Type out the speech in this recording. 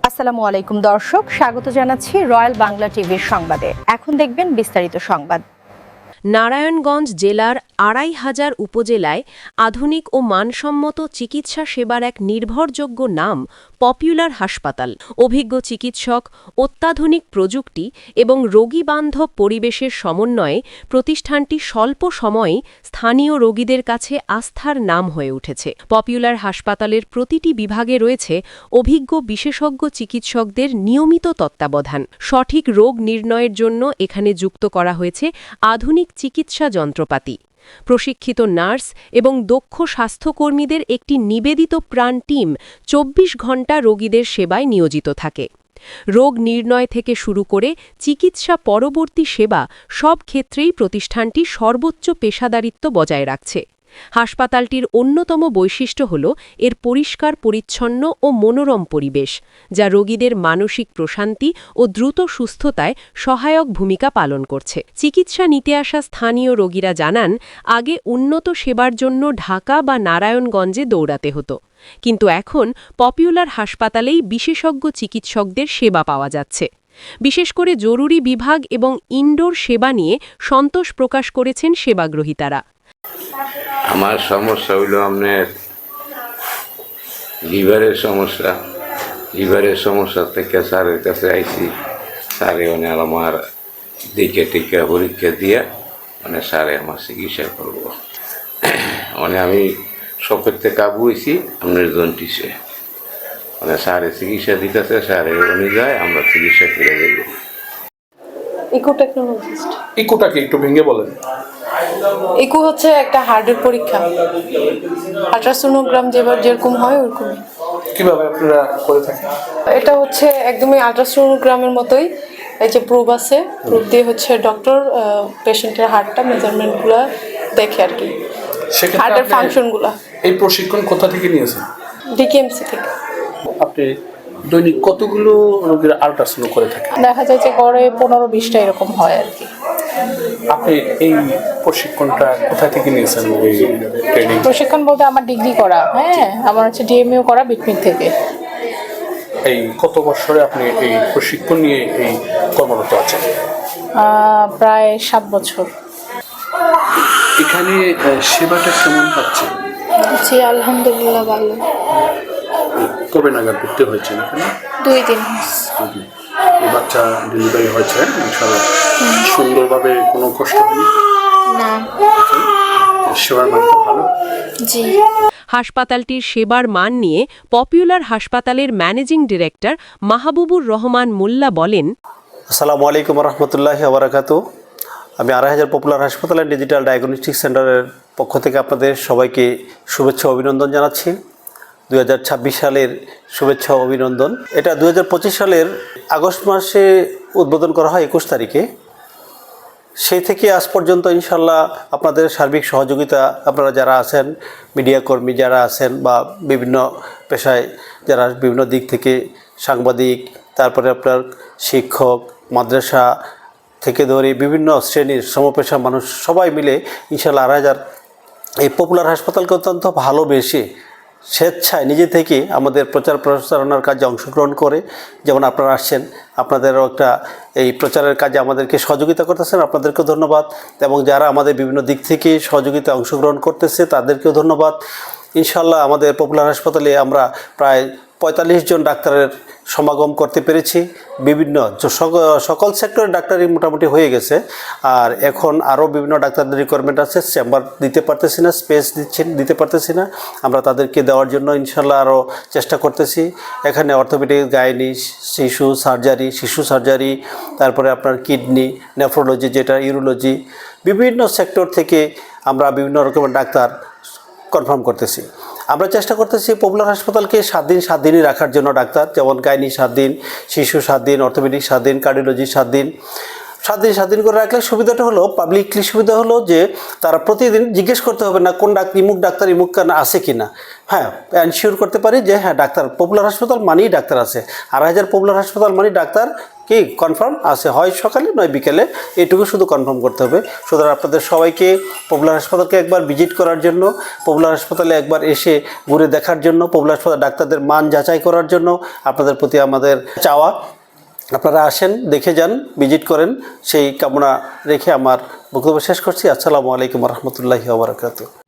আসসালামু আলাইকুম দর্শক, স্বাগত জানাচ্ছি রয়্যাল বাংলা টিভির সংবাদে। এখন দেখবেন বিস্তারিত সংবাদ। নারায়ণগঞ্জ জেলার ২৫০০ উপজেলায় আধুনিক ও মানসম্মত চিকিৎসা সেবার এক নির্ভরযোগ্য নাম পপুলার হাসপাতাল। অভিজ্ঞ চিকিৎসক, অত্যাধুনিক প্রযুক্তি এবং রোগীবান্ধব পরিবেশের সমন্বয়ে প্রতিষ্ঠানটি স্বল্প সময়েই স্থানীয় রোগীদের কাছে আস্থার নাম হয়ে উঠেছে। পপুলার হাসপাতালের প্রতিটি বিভাগে রয়েছে অভিজ্ঞ বিশেষজ্ঞ চিকিৎসকদের নিয়মিত তত্ত্বাবধান। সঠিক রোগ নির্ণয়ের জন্য এখানে যুক্ত করা হয়েছে আধুনিক চিকিৎসা যন্ত্রপাতি, প্রশিক্ষিত নার্স এবং দক্ষ স্বাস্থ্যকর্মীদের একটি নিবেদিত প্রাণ টিম ২৪ ঘণ্টা রোগীদের সেবায় নিয়োজিত থাকে। রোগ নির্ণয় থেকে শুরু করে চিকিৎসা পরবর্তী সেবা সব ক্ষেত্রেই প্রতিষ্ঠানটি সর্বোচ্চ পেশাদারিত্ব বজায় রাখছে। হাসপাতালটির অন্যতম বৈশিষ্ট্য হল এর পরিষ্কার পরিচ্ছন্ন ও মনোরম পরিবেশ, যা রোগীদের মানসিক প্রশান্তি ও দ্রুত সুস্থতায় সহায়ক ভূমিকা পালন করছে। চিকিৎসা নিতে আসা স্থানীয় রোগীরা জানান, আগে উন্নত সেবার জন্য ঢাকা বা নারায়ণগঞ্জে দৌড়াতে হতো, কিন্তু এখন পপুলার হাসপাতালেই বিশেষজ্ঞ চিকিৎসকদের সেবা পাওয়া যাচ্ছে। বিশেষ করে জরুরি বিভাগ এবং ইনডোর সেবা নিয়ে সন্তোষ প্রকাশ করেছেন সেবাগ্রহীতারা। আমার সমস্যা হইল আপনার লিভারের সমস্যা থেকে স্যারের কাছে আইছি। স্যারে আমার দেখে টিকা পরীক্ষা দিয়া স্যারে আমার চিকিৎসা করব। আমি সপেতে কাবু হয়েছি আপনার জন্টিসে স্যারে চিকিৎসা দিতেছে, স্যারে অনুযায়ী আমরা চিকিৎসা করে দেব। ইকোটাকে একটু ভেঙে বলেন। ইকো হচ্ছে একটা হার্টের পরীক্ষা, আল্ট্রাসোনোগ্রাম যেরকম হয় ওরকমই। কিভাবে আপনারা করে থাকেন? এটা হচ্ছে একদমই আল্ট্রাসোনোগ্রামের মতোই। এই যে প্রুফ আছে, প্রুফ দিয়ে হচ্ছে ডক্টর পেশেন্টের হার্টটা মেজারমেন্টগুলো দেখে আর কি, হার্টের ফাংশনগুলো। এই প্রশিক্ষণ কোথা থেকে নিয়েছেন? ডিকেএমসি থেকে। আপনি দৈনিক কতগুলো রোগীর আল্ট্রাসাউন্ড করে থাকেন? দেখা যায় যে গড়ে 15-20টা এরকম হয় আর কি। আপনি এই প্রশিক্ষণটা কোথা থেকে নিয়েছেন? এই ট্রেনিং প্রশিক্ষণ বলতে আমার ডিগ্রি করা, আমার হচ্ছে ডিএমইউ করা বিটমিক থেকে। এই কত বছরে আপনি এই প্রশিক্ষণ নিয়ে এই কর্মরত আছেন? প্রায় 7 বছর। এখানে সেবাটা কেমন পাচ্ছেন? জি আলহামদুলিল্লাহ ভালো। কবে নাগাদ ভর্তি হয়েছেন এখানে? 2 দিন। এই বাচ্চা ডেলিভারি হয়েছে ইনশাআল্লাহ সুন্দরভাবে, কোনো কষ্ট হয়নি? না। সেবার মান তো ভালো? জি। হাসপাতালটির সেবার মান নিয়ে পপুলার হাসপাতালের ম্যানেজিং ডিরেক্টর মাহবুবুর রহমান মোল্লা বলেন, আসসালামু আলাইকুম রহমতুল্লাহি ওয়া বারাকাতুহু। আমি ২৫০০ পপুলার হাসপাতালের ডিজিটাল ডায়াগনস্টিক সেন্টারের পক্ষ থেকে আপনাদের সবাইকে শুভেচ্ছা অভিনন্দন জানাচ্ছি। 2026 সালের শুভেচ্ছা অভিনন্দন। এটা 2025 সালের আগস্ট মাসে উদ্বোধন করা হয় 21 তারিখে। সেই থেকে আজ পর্যন্ত ইনশাল্লাহ আপনাদের সার্বিক সহযোগিতা, আপনারা যারা আছেন, মিডিয়া কর্মী যারা আছেন বা বিভিন্ন পেশায় যারা বিভিন্ন দিক থেকে, সাংবাদিক, তারপরে আপনার শিক্ষক, মাদ্রাসা থেকে ধরে বিভিন্ন শ্রেণীর সমপেশা মানুষ সবাই মিলে ইনশাল্লাহ ২৫০০ এই পপুলার হাসপাতালকে অত্যন্ত ভালোবেসে স্বেচ্ছায় নিজে থেকে আমাদের প্রচার প্রচারণার কাজে অংশগ্রহণ করে, যেমন আপনারা আসছেন, আপনাদেরও একটা এই প্রচারের কাজে আমাদেরকে সহযোগিতা করতেছেন, আপনাদেরকেও ধন্যবাদ। এবং যারা আমাদের বিভিন্ন দিক থেকে সহযোগিতা অংশগ্রহণ করতেছে তাদেরকেও ধন্যবাদ। ইনশাল্লাহ আমাদের পপুলার হাসপাতালে আমরা প্রায় ৪৫ জন ডাক্তারের সমাগম করতে পেরেছি। বিভিন্ন সকল সেক্টরের ডাক্তারই মোটামুটি হয়ে গেছে, আর এখন আরও বিভিন্ন ডাক্তারদের রিকোয়ারমেন্ট আছে। চেম্বার দিতে পারতেছি না, স্পেস দিতে পারতেছি না, আমরা তাদেরকে দেওয়ার জন্য ইনশাল্লাহ আরও চেষ্টা করতেছি। এখানে অর্থোপেডিক, গাইনি, শিশু সার্জারি, তারপরে আপনার কিডনি, নেফ্রোলজি যেটা, ইউরোলজি, বিভিন্ন সেক্টর থেকে আমরা বিভিন্ন রকমের ডাক্তার কনফার্ম করতেছি। আমরা চেষ্টা করতেছি পপুলার হাসপাতালকে 7 দিন 7 দিনই রাখার জন্য ডাক্তার, যেমন গাইনি 7 দিন, শিশু 7 দিন, অর্থোপেডিক 7 দিন, কার্ডিওলজি 7 দিন। 7 দিন করে রাখলে সুবিধাটা হলো, পাবলিকলি সুবিধা হলো যে তারা প্রতিদিন জিজ্ঞেস করতে হবে না কোন ইমুক ডাক্তার আছে কি না। এনশিওর করতে পারি যে ডাক্তার পপুলার হাসপাতাল মানেই ডাক্তার আছে। ২৫০০ পপুলার হাসপাতাল মানেই ডাক্তার কি কনফার্ম আছে, হয় সকালে নয় বিকেলে, এইটুকু শুধু কনফার্ম করতে হবে। সুতরাং আপনাদের সবাইকে পপুলার হাসপাতালকে একবার ভিজিট করার জন্য, পপুলার হাসপাতালে একবার এসে ঘুরে দেখার জন্য, পপুলার হাসপাতাল ডাক্তারদের মান যাচাই করার জন্য আপনাদের প্রতি আমাদের চাওয়া। আপনারা আসেন, দেখে যান, ভিজিট করেন, সেই কামনা রেখে আমার বক্তব্য শেষ করছি। আসসালামু আলাইকুম রহমতুল্লাহি ওয়া বারাকাতুহু।